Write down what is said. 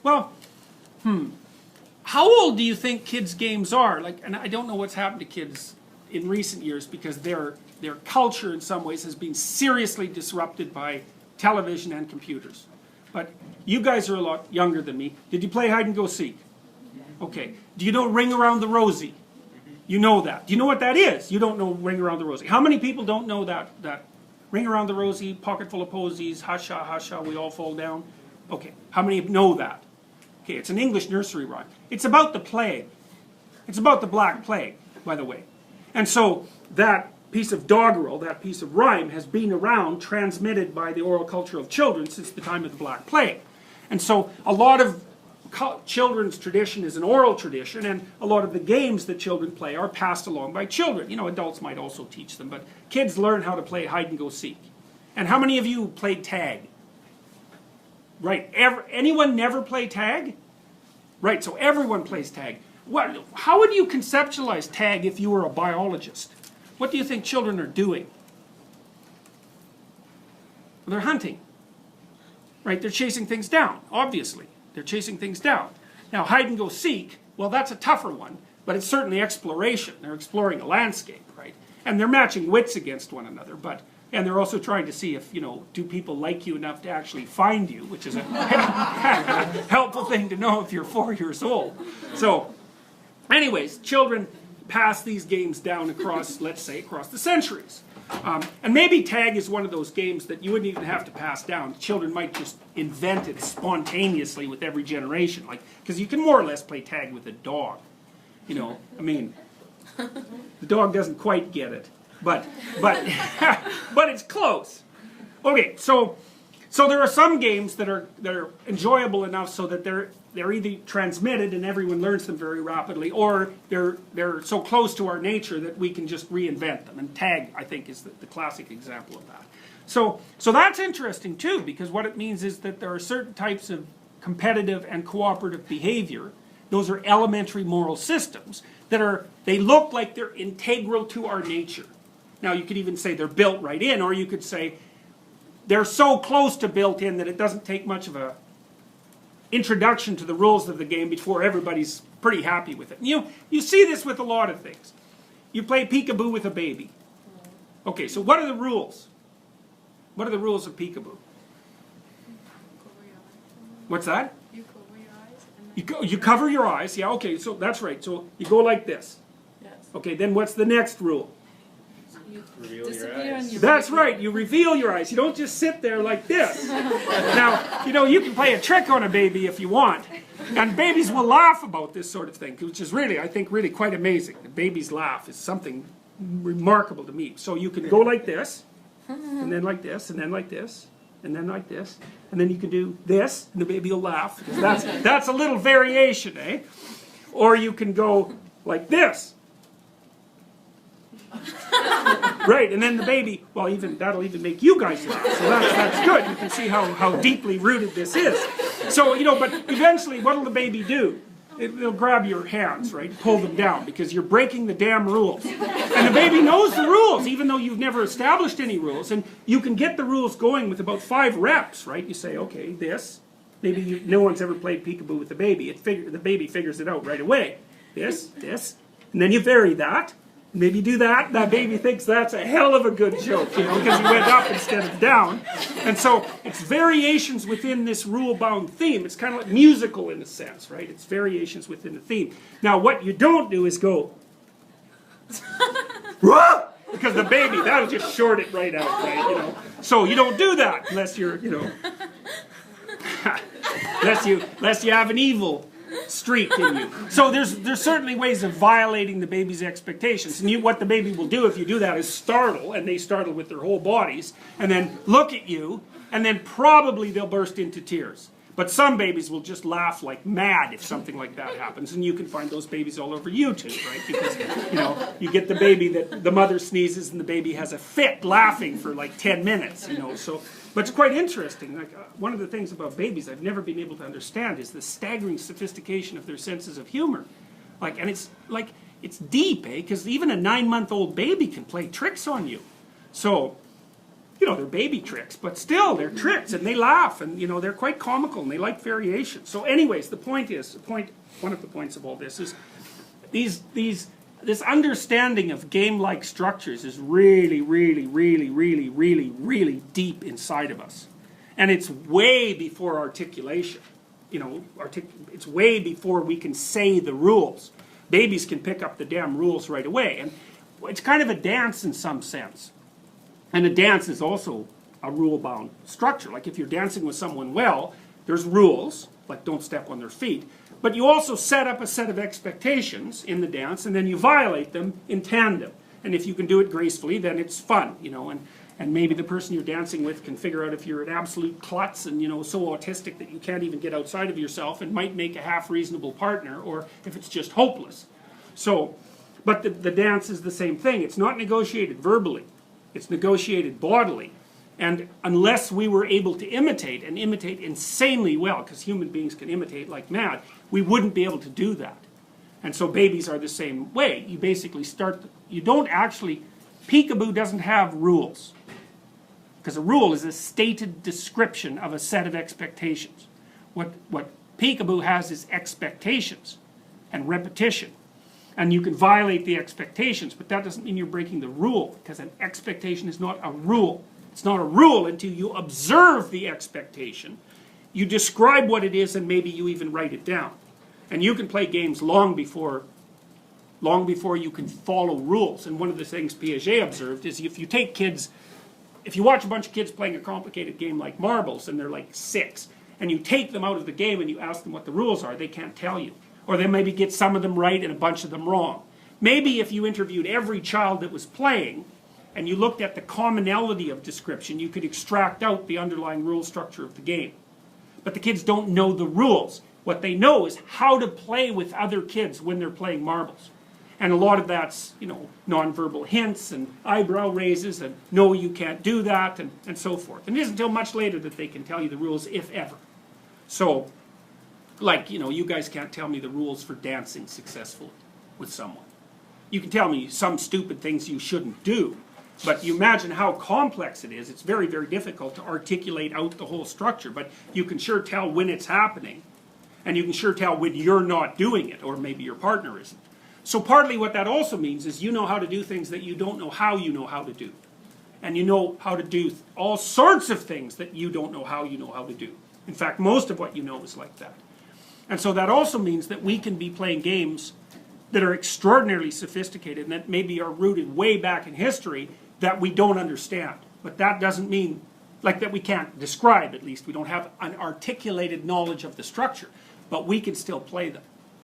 Well, how old do you think kids' games are? Like, and I don't know what's happened to kids in recent years because their culture in some ways has been seriously disrupted by television and computers. But you guys are a lot younger than me. Did you play hide and go seek? Okay. Do you know Ring Around the Rosie? You know that. Do you know what that is? You don't know Ring Around the Rosie. How many people don't know that Ring Around the Rosie, Pocket Full of Posies, Husha, Husha, We All Fall Down? Okay. How many know that? Okay, it's an English nursery rhyme. It's about the plague. It's about the Black Plague, by the way. And so that piece of doggerel, that piece of rhyme, has been around, transmitted by the oral culture of children since the time of the Black Plague. And so a lot of children's tradition is an oral tradition, and a lot of the games that children play are passed along by children. You know, adults might also teach them, but kids learn how to play hide and go seek. And how many of you played tag? Right, anyone never play tag? Right, so everyone plays tag. How would you conceptualize tag if you were a biologist? What do you think children are doing? They're hunting. Right, they're chasing things down, obviously. They're chasing things down. Now, hide and go seek, well, that's a tougher one, but it's certainly exploration. They're exploring a landscape, right? And they're matching wits against one another, and they're also trying to see if, do people like you enough to actually find you, which is a helpful thing to know if you're 4 years old. So, anyways, children pass these games down across, let's say, across the centuries. And maybe tag is one of those games that you wouldn't even have to pass down. Children might just invent it spontaneously with every generation, because you can more or less play tag with a dog. I mean, the dog doesn't quite get it. But it's close. Okay, so there are some games that are enjoyable enough so that they're either transmitted and everyone learns them very rapidly, or they're so close to our nature that we can just reinvent them. And tag, I think, is the classic example of that. So that's interesting too, because what it means is that there are certain types of competitive and cooperative behavior. Those are elementary moral systems they look like they're integral to our nature. Now, you could even say they're built right in, or you could say they're so close to built in that it doesn't take much of a introduction to the rules of the game before everybody's pretty happy with it. You see this with a lot of things. You play peekaboo with a baby. Okay, so what are the rules? What are the rules of peekaboo? What's that? You cover your eyes. You cover your eyes, yeah, okay, so that's right. So you go like this. Yes. Okay, then what's the next rule? You Reveal your disappear eyes. and you That's right, you reveal your eyes. You don't just sit there like this. Now, you can play a trick on a baby if you want. And babies will laugh about this sort of thing, which is really, I think, really quite amazing. The baby's laugh is something remarkable to me. So you can go like this, and then like this, and then like this, and then like this. And then you can do this, and the baby will laugh. That's a little variation, eh? Or you can go like this. Right, and then the baby, well, that'll even make you guys laugh. So that's good. You can see how deeply rooted this is. So, but eventually, what'll the baby do? It'll grab your hands, right? Pull them down, because you're breaking the damn rules. And the baby knows the rules, even though you've never established any rules. And you can get the rules going with about 5 reps, right? You say, okay, this. Maybe no one's ever played peekaboo with the baby. The baby figures it out right away. This. And then you vary that. Maybe do that, that baby thinks that's a hell of a good joke, because he went up instead of down. And so it's variations within this rule-bound theme. It's kind of like musical in a sense, right? It's variations within the theme. Now, what you don't do is go, because the baby, that'll just short it right out, right? So you don't do that unless you're, unless you have an evil streak in you. So there's certainly ways of violating the baby's expectations. And what the baby will do if you do that is startle, and they startle with their whole bodies, and then look at you, and then probably they'll burst into tears. But some babies will just laugh like mad if something like that happens, and you can find those babies all over YouTube, right? Because, you get the baby that the mother sneezes and the baby has a fit laughing for like 10 minutes, so... But it's quite interesting. One of the things about babies I've never been able to understand is the staggering sophistication of their senses of humor. And it's deep, eh? Because even a 9-month-old baby can play tricks on you. So you know, they're baby tricks, but still they're tricks, and they laugh, and you know, they're quite comical, and they like variation. So anyways, one of the points of all this is this understanding of game-like structures is really, really, really, really, really, really deep inside of us. And it's way before articulation. You know, it's way before we can say the rules. Babies can pick up the damn rules right away. And it's kind of a dance in some sense. And a dance is also a rule-bound structure. Like if you're dancing with someone well, there's rules, like don't step on their feet. But you also set up a set of expectations in the dance, and then you violate them in tandem. And if you can do it gracefully, then it's fun, you know. And maybe the person you're dancing with can figure out if you're an absolute klutz and, you know, so autistic that you can't even get outside of yourself and might make a half-reasonable partner, or if it's just hopeless. So, but the dance is the same thing. It's not negotiated verbally. It's negotiated bodily. And unless we were able to imitate, and imitate insanely well, because human beings can imitate like mad, we wouldn't be able to do that. And so babies are the same way. You basically you don't actually, peekaboo doesn't have rules. Because a rule is a stated description of a set of expectations. What peekaboo has is expectations and repetition. And you can violate the expectations, but that doesn't mean you're breaking the rule, because an expectation is not a rule. It's not a rule until you observe the expectation, you describe what it is, and maybe you even write it down. And you can play games long before you can follow rules. And one of the things Piaget observed is if you watch a bunch of kids playing a complicated game like marbles, and they're like 6, and you take them out of the game and you ask them what the rules are, they can't tell you. Or they maybe get some of them right and a bunch of them wrong. Maybe if you interviewed every child that was playing, and you looked at the commonality of description, you could extract out the underlying rule structure of the game. But the kids don't know the rules. What they know is how to play with other kids when they're playing marbles. And a lot of that's, you know, nonverbal hints and eyebrow raises and no, you can't do that, and so forth. And it isn't until much later that they can tell you the rules, if ever. So, like, you know, you guys can't tell me the rules for dancing successfully with someone. You can tell me some stupid things you shouldn't do, but you imagine how complex it is. It's very, very difficult to articulate out the whole structure, but you can sure tell when it's happening, and you can sure tell when you're not doing it, or maybe your partner isn't. So partly what that also means is you know how to do things that you don't know how you know how to do. And you know how to do all sorts of things that you don't know how you know how to do. In fact, most of what you know is like that. And so that also means that we can be playing games that are extraordinarily sophisticated and that maybe are rooted way back in history that we don't understand. But that doesn't mean, like, that we can't describe, at least. We don't have an articulated knowledge of the structure. But we can still play them.